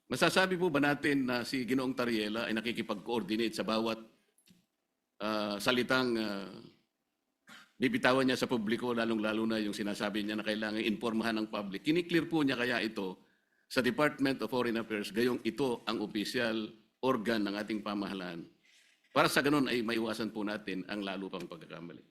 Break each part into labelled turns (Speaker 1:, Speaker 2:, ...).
Speaker 1: Masasabi po ba natin na si Ginoong Tariela ay nakikipag-coordinate sa bawat salitang bibitawan niya sa publiko, lalong-lalo na yung sinasabi niya na kailangan impormahan ng public? Kiniklear po niya kaya ito sa Department of Foreign Affairs, gayong ito ang official organ ng ating pamahalaan. Para sa ganun ay maiwasan po natin ang lalo pang pagkakamali.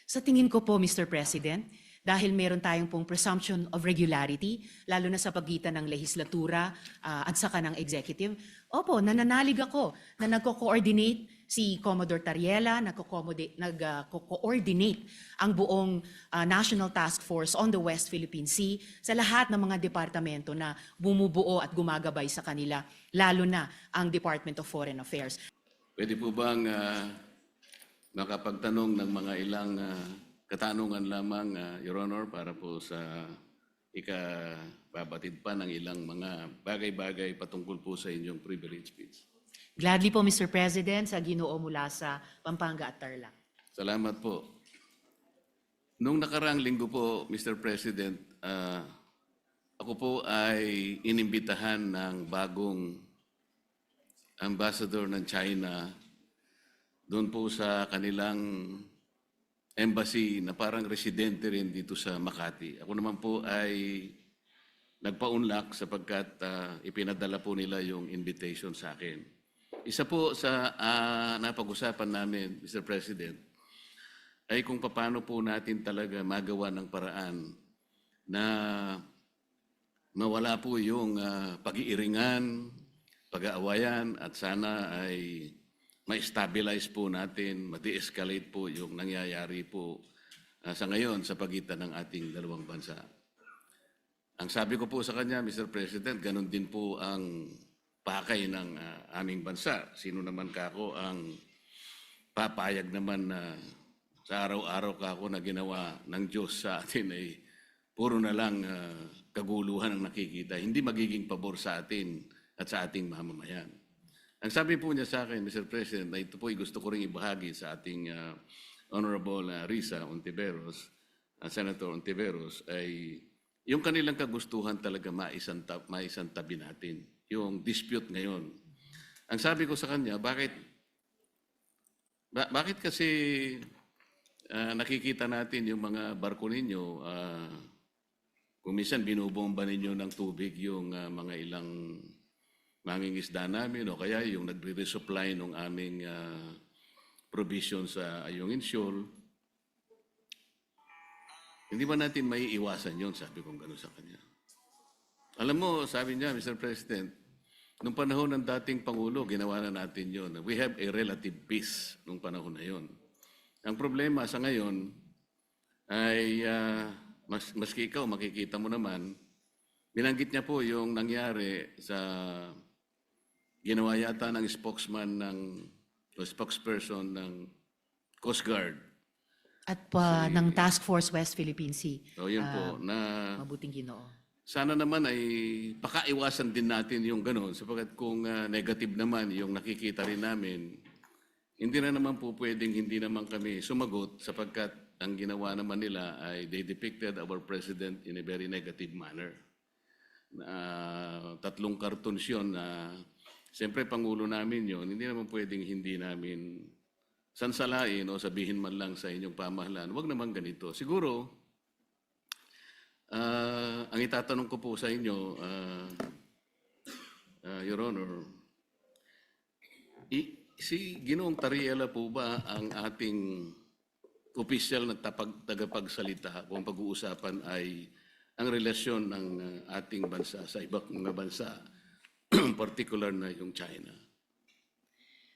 Speaker 2: Sa tingin ko po, Mr. President, dahil meron tayong pong presumption of regularity, lalo na sa pagitan ng lehislatura at saka ng executive, opo, nananalig ako na nagko-coordinate si Commodore Tariela, nagko-coordinate ang buong National Task Force on the West Philippine Sea sa lahat ng mga departamento na bumubuo at gumagabay sa kanila, lalo na ang Department of Foreign Affairs.
Speaker 1: Pwede po bang makapagtanong ng mga ilang katanungan lamang, Your Honor, para po sa ikababatid pa ng ilang mga bagay-bagay patungkol po sa inyong privilege speech?
Speaker 2: Gladly po, Mr. President, sa Ginoo mula sa Pampanga at Tarlac.
Speaker 1: Salamat po. Nung nakaraang linggo po, Mr. President, ako po ay inimbitahan ng bagong ambassador ng China doon po sa kanilang embassy na parang residente rin dito sa Makati. Ako naman po ay nagpa-unlock sapagkat ipinadala po nila yung invitation sa akin. Isa po sa napag-usapan namin, Mr. President, ay kung paano po natin talaga magawa ng paraan na mawala po yung pag-iiringan, pag-aawayan, at sana ay ma-stabilize po natin, ma-de-escalate po yung nangyayari po sa ngayon sa pagitan ng ating dalawang bansa. Ang sabi ko po sa kanya, Mr. President, ganun din po ang pakay ng aming bansa. Sino naman kako ang papayag naman na sa araw-araw kako na ginawa ng Diyos sa atin ay puro na lang kaguluhan ang nakikita. Hindi magiging pabor sa atin at sa ating mamamayan. Ang sabi po niya sa akin, Mr. President, na ito po ay gusto ko rin ibahagi sa ating Honorable Risa Ontiveros, Senator Ontiveros, ay yung kanilang kagustuhan talaga maisantabi natin, yung dispute ngayon. Ang sabi ko sa kanya, bakit kasi nakikita natin yung mga barko ninyo, kung minsan binubomba ninyo ng tubig yung mga ilang mangingisda namin o kaya yung nagre-resupply ng aming provision sa Ayungin Shoal. Hindi ba natin may iwasan yun? Sabi kong gano'n sa kanya. Alam mo, sabi niya, Mr. President, nung panahon ng dating Pangulo, ginawa na natin yun. We have a relative peace nung panahon na yun. Ang problema sa ngayon ay, maski ikaw, makikita mo naman, binanggit niya po yung nangyari sa ginawa yata ng spokesman o spokesperson ng Coast Guard.
Speaker 2: At ng Task Force West Philippine Sea.
Speaker 1: So yun po, na
Speaker 2: Mabuting Ginoo.
Speaker 1: sana naman ay pakaiwasan din natin yung gano'n sapagkat kung negative naman yung nakikita rin namin, hindi na naman po pwedeng hindi naman kami sumagot sapagkat ang ginawa naman nila ay they depicted our president in a very negative manner. 3 cartoons yun na siyempre Pangulo namin yun, hindi naman pwedeng hindi namin sansalain o sabihin man lang sa inyong pamahalaan, huwag naman ganito. Siguro, ang itatanong ko po sa inyo, Your Honor, si Ginoong Tariela po ba ang ating opisyal na tagapagsalita kung pag-uusapan ay ang relasyon ng ating bansa sa ibang mga bansa, particular na yung China?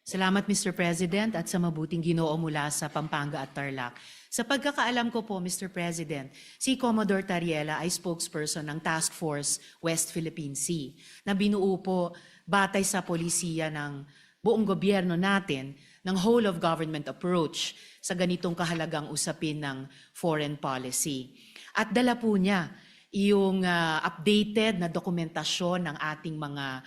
Speaker 2: Salamat, Mr. President, at sa mabuting Ginoo mula sa Pampanga at Tarlac. Sa pagkakaalam ko po, Mr. President, si Commodore Tariela ay spokesperson ng Task Force West Philippine Sea na binuo po batay sa polisiya ng buong gobyerno natin ng whole of government approach sa ganitong kahalagang usapin ng foreign policy. At dala po niya yung updated na dokumentasyon ng ating mga,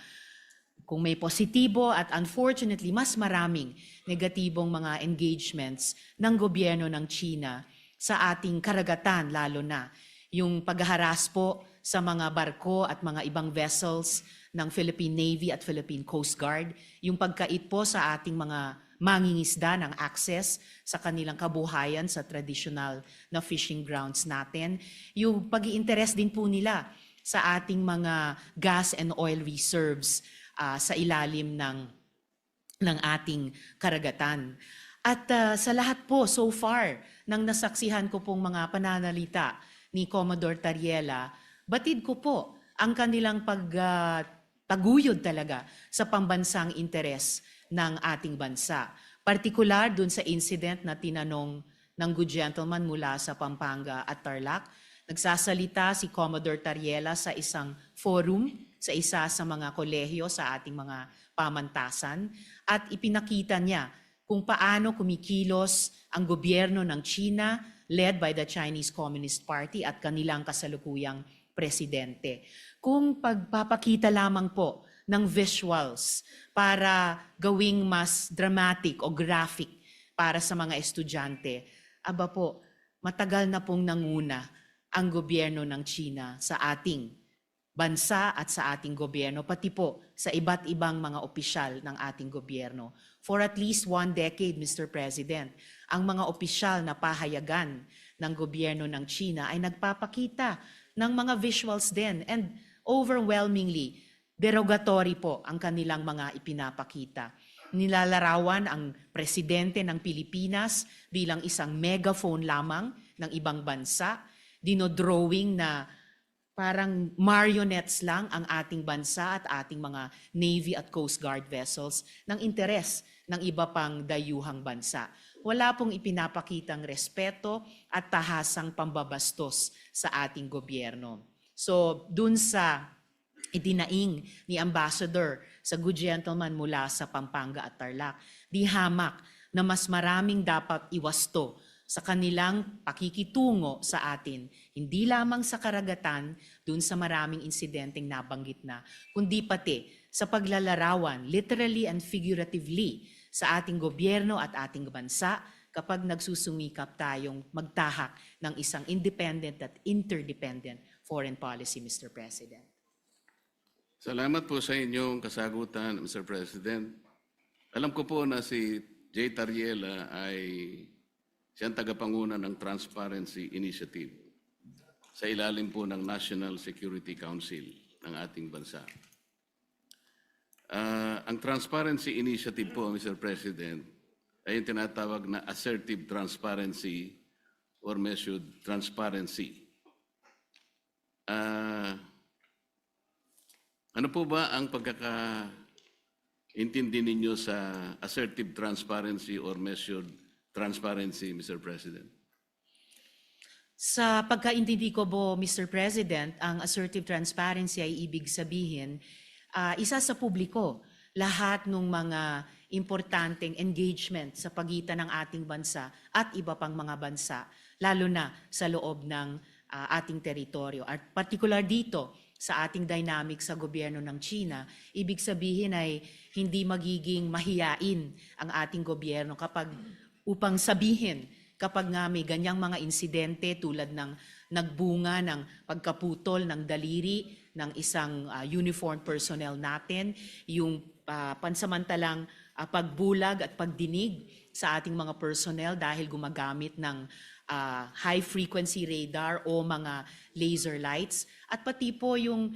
Speaker 2: kung may positibo at unfortunately mas maraming negatibong mga engagements ng gobyerno ng China sa ating karagatan, lalo na yung paghaharas po sa mga barko at mga ibang vessels ng Philippine Navy at Philippine Coast Guard, yung pagkait po sa ating mga mangingisda ng access sa kanilang kabuhayan sa traditional na fishing grounds natin, yung pag-i-interest din po nila sa ating mga gas and oil reserves sa ilalim ng ating karagatan. At sa lahat po so far ng nasaksihan ko pong mga pananalita ni Commodore Tariela, batid ko po ang kanilang paguyod talaga sa pambansang interes ng ating bansa. Partikular dun sa incident na tinanong ng good gentleman mula sa Pampanga at Tarlac, nagsasalita si Commodore Tariela sa isang forum sa isa sa mga kolehiyo sa ating mga pamantasan at ipinakita niya kung paano kumikilos ang gobyerno ng China led by the Chinese Communist Party at kanilang kasalukuyang presidente. Kung pagpapakita lamang po ng visuals para gawing mas dramatic o graphic para sa mga estudyante, aba po, matagal na pong nanguna ang gobyerno ng China sa ating bansa at sa ating gobyerno, pati po sa iba't ibang mga opisyal ng ating gobyerno. For at least 1 decade, Mr. President, ang mga opisyal na pahayagan ng gobyerno ng China ay nagpapakita ng mga visuals din and overwhelmingly derogatory po ang kanilang mga ipinapakita. Nilalarawan ang presidente ng Pilipinas bilang isang megaphone lamang ng ibang bansa, dinodrawing na parang marionettes lang ang ating bansa at ating mga Navy at Coast Guard vessels ng interes ng iba pang dayuhang bansa. Wala pong ipinapakitang respeto at tahasang pambabastos sa ating gobyerno. So, dun sa idinaing ni Ambassador sa good gentleman mula sa Pampanga at Tarlac, di hamak na mas maraming dapat iwasto sa kanilang pakikitungo sa atin, hindi lamang sa karagatan, dun sa maraming insidenteng nabanggit na, kundi pati sa paglalarawan, literally and figuratively, sa ating gobyerno at ating bansa kapag nagsusumikap tayong magtahak ng isang independent at interdependent foreign policy, Mr. President.
Speaker 1: Salamat po sa inyong kasagutan, Mr. President. Alam ko po na si J. Tariela ay siyang tagapanguna ng Transparency Initiative sa ilalim po ng National Security Council ng ating bansa. Ang Transparency Initiative po, Mr. President, ay yung tinatawag na assertive transparency or measured transparency. Ano po ba ang pagkakaintindi ninyo sa assertive transparency or measured transparency, Mr. President?
Speaker 2: Sa pagkaintindi ko po, Mr. President, ang assertive transparency ay ibig sabihin, isa sa publiko, lahat ng mga importanteng engagement sa pagitan ng ating bansa at iba pang mga bansa, lalo na sa loob ng ating teritoryo. At particular dito, sa ating dynamic sa gobyerno ng China, ibig sabihin ay hindi magiging mahiyain ang ating gobyerno upang sabihin kapag nga may ganyang mga insidente tulad ng nagbunga ng pagkaputol ng daliri ng isang uniformed personnel natin, yung pansamantalang pagbulag at pagdinig sa ating mga personnel dahil gumagamit ng high-frequency radar o mga laser lights. At pati po yung,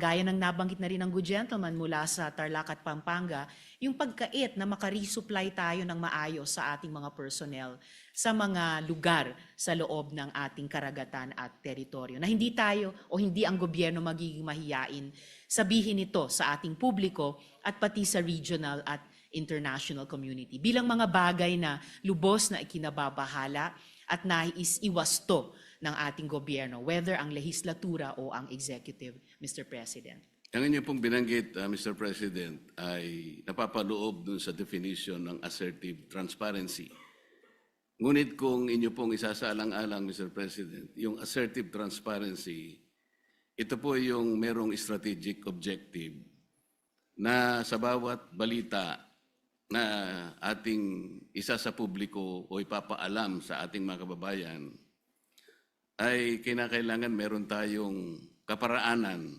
Speaker 2: gaya ng nabanggit na rin ng good gentleman mula sa Tarlac at Pampanga, yung pagkait na makaresupply tayo ng maayos sa ating mga personnel sa mga lugar sa loob ng ating karagatan at teritoryo. Na hindi tayo o hindi ang gobyerno magiging mahiyain sabihin ito sa ating publiko at pati sa regional at international community. Bilang mga bagay na lubos na ikinababahala at nais iwasto ng ating gobyerno, whether ang lehislatura o ang executive, Mr. President.
Speaker 1: Ang inyo pong binanggit, Mr. President, ay napapaloob dun sa definition ng assertive transparency. Ngunit kung inyo pong isasaalang-alang, Mr. President, yung assertive transparency, ito po yung merong strategic objective na sa bawat balita na ating isa sa publiko o ipapaalam sa ating mga kababayan, ay kinakailangan meron tayong kaparaanan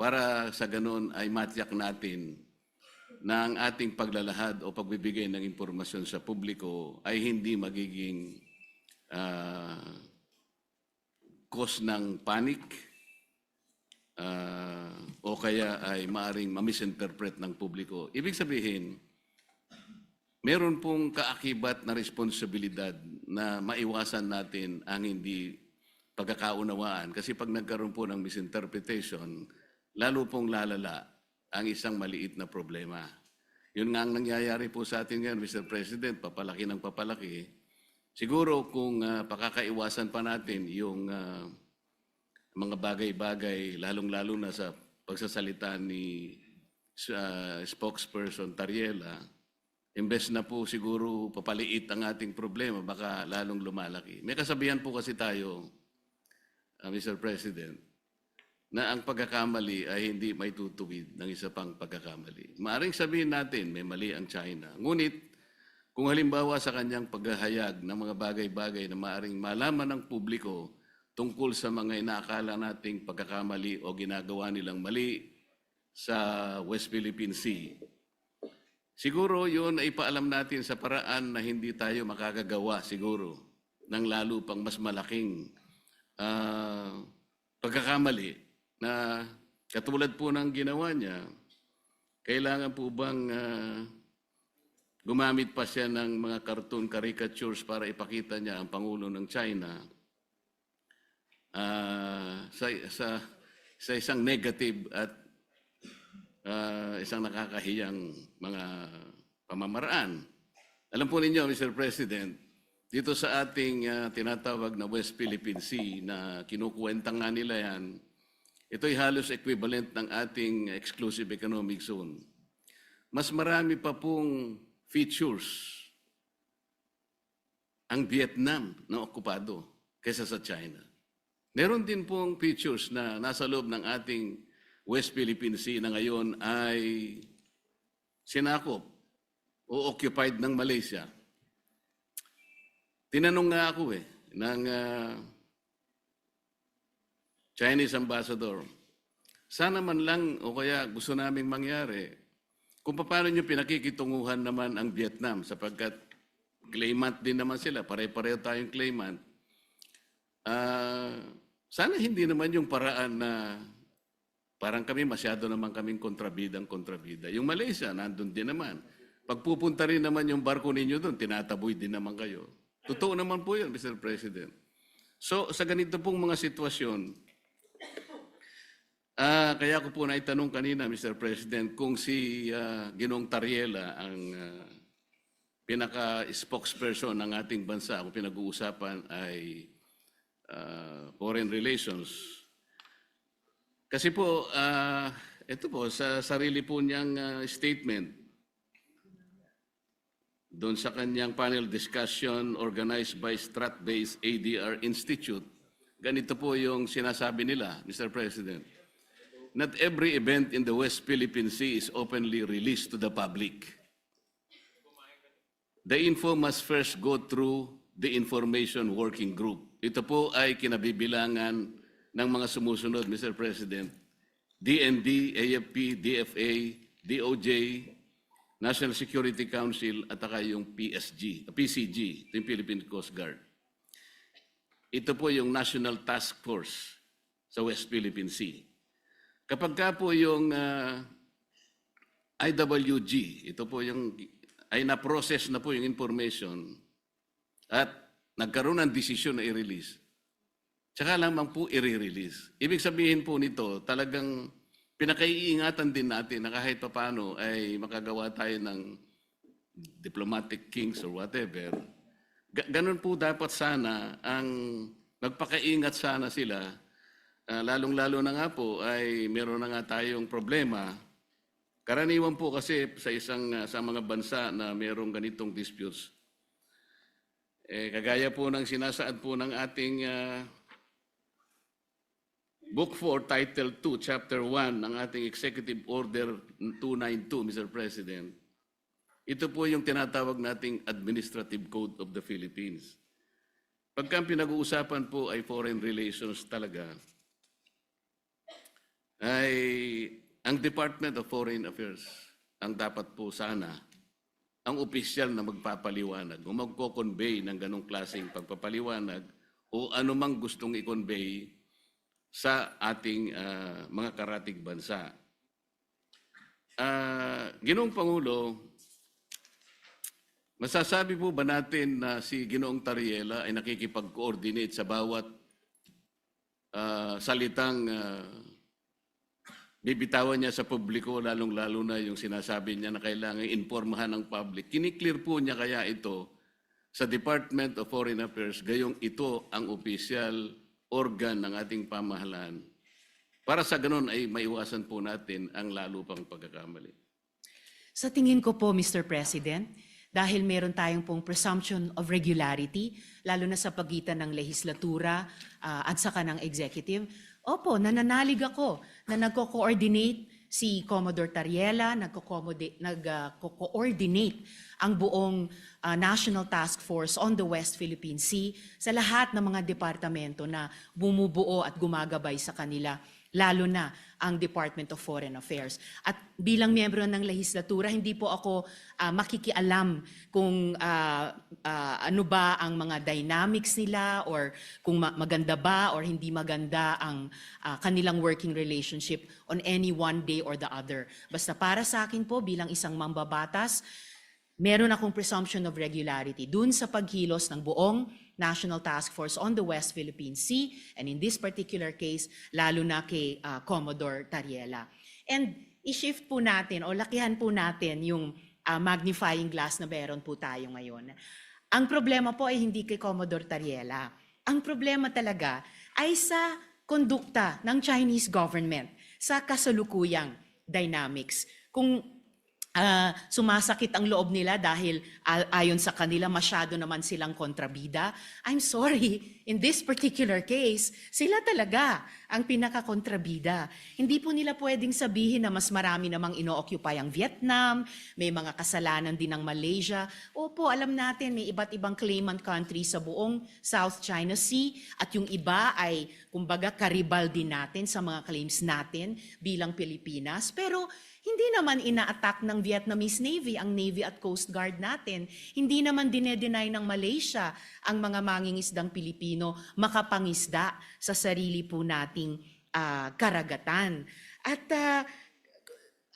Speaker 1: para sa ganun ay matiyak natin na ang ating paglalahad o pagbibigay ng impormasyon sa publiko ay hindi magiging cause ng panic o kaya ay maaring ma-misinterpret ng publiko. Ibig sabihin, meron pong kaakibat na responsibilidad na maiwasan natin ang hindi pagkakaunawaan. Kasi pag nagkaroon po ng misinterpretation, lalo pong lalala ang isang maliit na problema. Yun nga ang nangyayari po sa atin ngayon, Mr. President, papalaki ng papalaki. Siguro kung pakakaiwasan pa natin yung mga bagay-bagay, lalong-lalo na sa pagsasalita ni spokesperson Tariela, imbes na po siguro papaliit ang ating problema, baka lalong lumalaki. May kasabihan po kasi tayo, Mr. President, na ang pagkakamali ay hindi may tutuwid ng isa pang pagkakamali. Maaring sabihin natin, may mali ang China. Ngunit, kung halimbawa sa kanyang paghahayag ng mga bagay-bagay na maaring malaman ng publiko tungkol sa mga inaakala nating pagkakamali o ginagawa nilang mali sa West Philippine Sea, siguro yun ay paalam natin sa paraan na hindi tayo makakagawa siguro ng lalo pang mas malaking pagkakamali na katulad po ng ginawa niya. Kailangan po bang gumamit pa siya ng mga cartoon caricatures para ipakita niya ang Pangulo ng China sa isang negative at isang nakakahiyang mga pamamaraan. Alam po ninyo, Mr. President, dito sa ating tinatawag na West Philippine Sea na kinukuwenta nga nila yan, ito'y halos equivalent ng ating exclusive economic zone. Mas marami pa pong features ang Vietnam na okupado kaysa sa China. Meron din pong features na nasa loob ng ating West Philippine Sea na ngayon ay sinakop o occupied ng Malaysia. Tinanong nga ako ng Chinese ambassador, sana man lang o kaya gusto naming mangyari kung paano nyo pinakikitunguhan naman ang Vietnam sapagkat claimant din naman sila, pare-pareho tayong claimant. Sana hindi naman yung paraan na parang kami masyado naman kaming kontrabida. Yung Malaysia, nandun din naman. Pagpupunta rin naman yung barko ninyo doon, tinataboy din naman kayo. Totoo naman po yun, Mr. President. So, sa ganito pong mga sitwasyon, kaya ko po naitanong kanina, Mr. President, kung si Ginoong Tariela ang pinaka-spokesperson ng ating bansa, kung pinag-uusapan ay foreign relations. Kasi po, ito po, sa sarili po niyang statement, doon sa kanyang panel discussion organized by Strat-based ADR Institute, ganito po yung sinasabi nila, Mr. President. Not every event in the West Philippine Sea is openly released to the public. The info must first go through the Information Working Group. Ito po ay kinabibilangan ng mga sumusunod, Mr. President. DND, AFP, DFA, DOJ, National Security Council, at saka yung PCG, yung Philippine Coast Guard. Ito po yung National Task Force sa West Philippine Sea. Kapag ka po yung IWG, ito po yung, ay na-process na po yung information at nagkaroon ng desisyon na i-release, tsaka lamang po i-release. Ibig sabihin po nito, talagang pinakaiingatan din natin na kahit paano ay makagawa tayo ng diplomatic kings or whatever. Ganun po dapat sana ang magpakaingat sana sila. Lalong-lalo na nga po ay meron na nga tayong problema. Karaniwan po kasi sa mga bansa na merong ganitong disputes. Kagaya po ng sinasaad po ng ating Book 4, Title 2, Chapter 1 ng ating Executive Order 292, Mr. President. Ito po yung tinatawag nating Administrative Code of the Philippines. Pagka pinag-uusapan po ay foreign relations talaga, ay ang Department of Foreign Affairs ang dapat po sana ang opisyal na magpapaliwanag o magko-convey ng ganong klaseng pagpapaliwanag o anumang gustong i-convey sa ating mga karatig bansa. Ginoong Pangulo, masasabi po ba natin na si Ginoong Tariela ay nakikipag-coordinate sa bawat salitang bibitawan niya sa publiko, lalong-lalo na yung sinasabi niya na kailangan informahan ng public? Kiniklear po niya kaya ito sa Department of Foreign Affairs, gayong ito ang official organ ng ating pamahalaan, para sa ganun ay maiwasan po natin ang lalo pang pagkakamali?
Speaker 2: Sa tingin ko po, Mr. President, dahil meron tayong pong presumption of regularity, lalo na sa pagitan ng lehislatura at saka ng executive, opo, nananalig ako na nagko-coordinate si Commodore Tariela, nagko-coordinate ang buong National Task Force on the West Philippine Sea sa lahat ng mga departamento na bumubuo at gumagabay sa kanila, lalo na ang Department of Foreign Affairs. At bilang miyembro ng lehislatura, hindi po ako makikialam kung ano ba ang mga dynamics nila or kung maganda ba or hindi maganda ang kanilang working relationship on any one day or the other. Basta para sa akin po, bilang isang mambabatas, meron akong presumption of regularity dun sa pagkilos ng buong National Task Force on the West Philippine Sea, and in this particular case, lalo na kay Commodore Tariela. And i-shift po natin o lakihan po natin yung magnifying glass na meron po tayo ngayon. Ang problema po ay hindi kay Commodore Tariela. Ang problema talaga ay sa kondukta ng Chinese government sa kasalukuyang dynamics. Kung sumasakit ang loob nila dahil ayon sa kanila masyado naman silang kontrabida, I'm sorry, in this particular case, sila talaga ang pinaka-kontrabida. Hindi po nila pwedeng sabihin na mas marami namang ino-occupy ang Vietnam, may mga kasalanan din ng Malaysia. Opo, alam natin may iba't ibang claimant country sa buong South China Sea at yung iba ay kumbaga karibal din natin sa mga claims natin bilang Pilipinas. Pero hindi naman ina-attack ng Vietnamese Navy ang Navy at Coast Guard natin. Hindi naman dinedenay ng Malaysia ang mga mangingisdang Pilipino makapangisda sa sarili po nating karagatan. At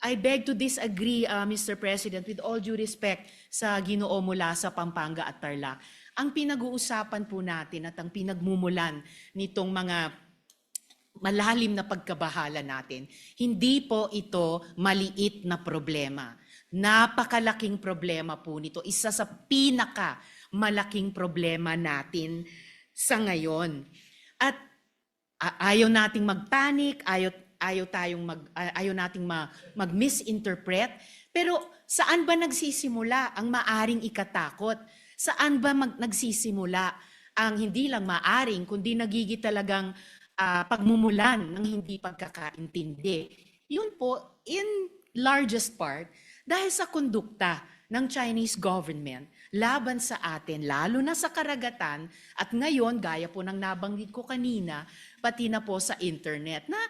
Speaker 2: I beg to disagree, Mr. President, with all due respect sa Ginoo mula sa Pampanga at Tarlac. Ang pinag-uusapan po natin at ang pinagmumulan nitong mga malalim na pagkabahala natin, hindi po ito maliit na problema. Napakalaking problema po nito. Isa sa pinakamalaking problema natin sa ngayon. At ayaw nating magpanic, ayaw nating mag-misinterpret. Pero saan ba nagsisimula ang maaring ikatakot? Saan ba nagsisimula ang hindi lang maaring, kundi nagigit talagang pagmumulan ng hindi pagkakaintindi? Yun po, in largest part, dahil sa kondukta ng Chinese government laban sa atin, lalo na sa karagatan, at ngayon, gaya po ng nabanggit ko kanina, pati na po sa internet, na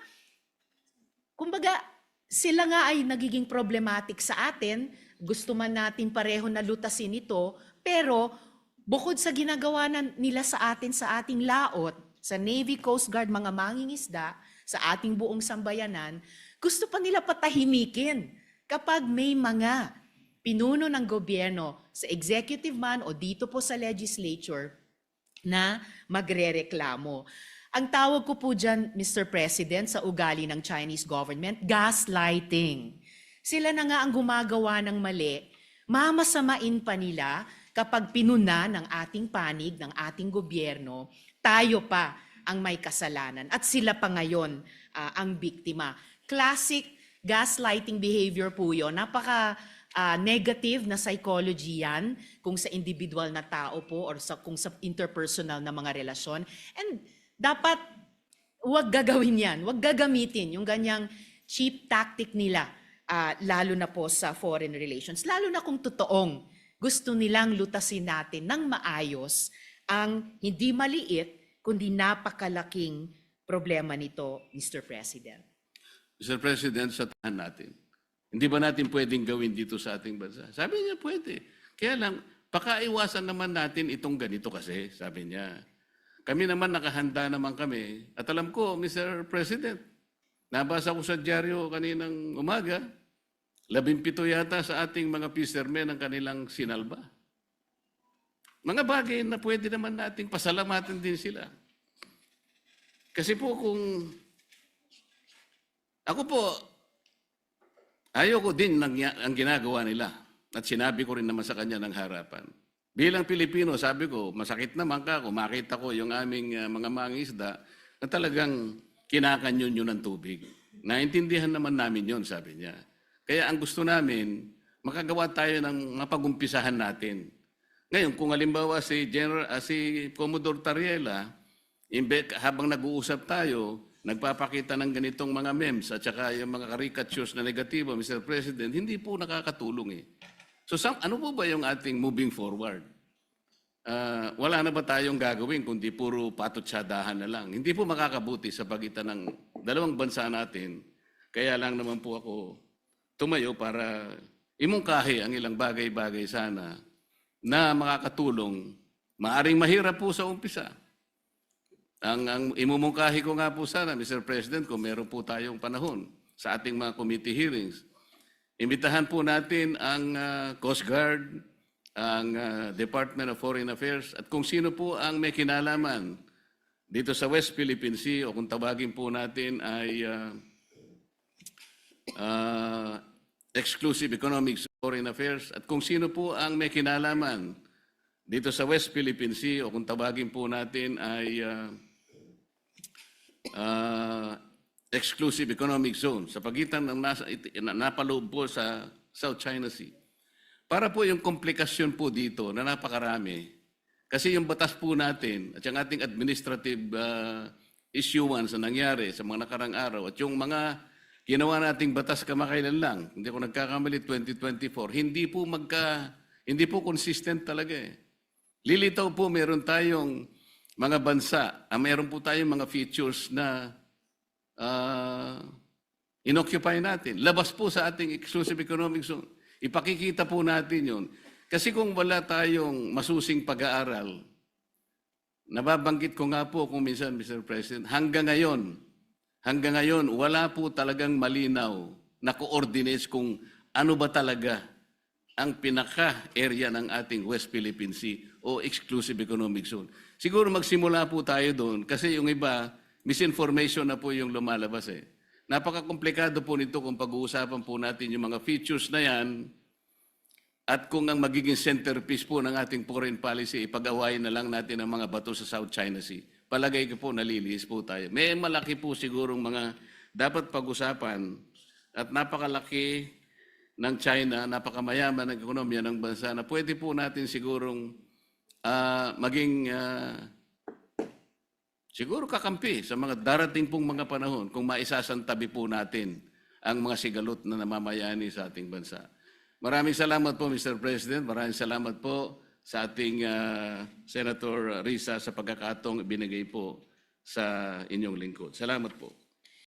Speaker 2: kumbaga, sila nga ay nagiging problematic sa atin, gusto man natin pareho na lutasin ito, pero bukod sa ginagawa nila sa atin sa ating laot, sa Navy, Coast Guard, mga mangingisda, sa ating buong sambayanan, gusto pa nila patahimikin kapag may mga pinuno ng gobyerno sa executive man o dito po sa legislature na magrereklamo. Ang tawag ko po dyan, Mr. President, sa ugali ng Chinese government, gaslighting. Sila na nga ang gumagawa ng mali, mamasamain pa nila kapag pinuna ng ating panig, ng ating gobyerno, tayo pa ang may kasalanan at sila pa ngayon ang biktima. Classic gaslighting behavior po yun. Napaka negative na psychology yan kung sa individual na tao po or kung sa interpersonal na mga relasyon. And dapat wag gagawin yan, wag gagamitin yung ganyang cheap tactic nila, lalo na po sa foreign relations. Lalo na kung totoong gusto nilang lutasin natin ng maayos ang hindi maliit, kundi napakalaking problema nito, Mr. President.
Speaker 1: Mr. President, sa tahan natin. Hindi ba natin pwedeng gawin dito sa ating bansa? Sabi niya, pwede. Kaya lang, pakaiwasan naman natin itong ganito kasi, sabi niya. Kami naman nakahanda naman kami. At alam ko, Mr. President, nabasa ko sa dyaryo kaninang umaga, 17 yata sa ating mga fishermen ang kanilang sinalba. Mga bagay na pwede naman nating pasalamatan din sila. Kasi po kung ako po, ayoko din ang ginagawa nila. At sinabi ko rin naman sa kanya ng harapan. Bilang Pilipino, sabi ko, masakit naman ka kung makita ko yung aming mga mangisda na talagang kinakanyon yun ng tubig. Naintindihan naman namin yon, sabi niya. Kaya ang gusto namin, makagawa tayo ng mapagumpisahan natin. Ngayon, kung halimbawa si Commodore Tariela, habang nag-uusap tayo, nagpapakita ng ganitong mga memes at saka yung mga caricatures na negatibo, Mr. President, hindi po nakakatulong eh. So ano po ba yung ating moving forward? Wala na ba tayong gagawin kundi puro patutsadahan na lang? Hindi po makakabuti sa pagitan ng dalawang bansa natin. Kaya lang naman po ako tumayo para imungkahi ang ilang bagay-bagay sana na makakatulong. Maaring mahirap po sa umpisa. Ang imumungkahi ko nga po sana, Mr. President, kung meron po tayong panahon sa ating mga committee hearings, imbitahan po natin ang Coast Guard, ang Department of Foreign Affairs, at kung sino po ang may kinalaman dito sa West Philippine Sea, o kung tawagin po natin ay Exclusive Economic Foreign Affairs, at kung sino po ang may kinalaman dito sa West Philippine Sea, o kung tawagin po natin ay Exclusive Economic Zone sa pagitan ng napaloob po sa South China Sea. Para po yung komplikasyon po dito na napakarami, kasi yung batas po natin at yung ating administrative issuance na nangyari sa mga nakarang araw at yung mga ginawa nating batas kamakailan lang, hindi ko nagkakamali 2024, hindi po consistent talaga eh. Lilitaw po meron tayong mga bansa, meron po tayong mga features na inoccupy natin. Labas po sa ating exclusive economic zone. Ipakikita po natin yun. Kasi kung wala tayong masusing pag-aaral, nababanggit ko nga po kung minsan, Mr. President, hanggang ngayon, wala po talagang malinaw na coordinates kung ano ba talaga ang pinaka-area ng ating West Philippine Sea o Exclusive Economic Zone. Siguro magsimula po tayo doon kasi yung iba, misinformation na po yung lumalabas eh. Napaka-komplikado po nito kung pag-uusapan po natin yung mga features na yan at kung ang magiging centerpiece po ng ating foreign policy, ipag-awayin na lang natin ang mga bato sa South China Sea. Palagay ko po, nalilihis po tayo. May malaki po sigurong mga dapat pag-usapan at napakalaki ng China, napakamayaman ng ekonomiya ng bansa na pwede po natin sigurong maging siguro kakampi sa mga darating pong mga panahon kung maisasantabi po natin ang mga sigalot na namamayani sa ating bansa. Maraming salamat po, Mr. President. Maraming salamat po sa ating Senator Risa sa pagkakataong ibinigay po sa inyong lingkod. Salamat po.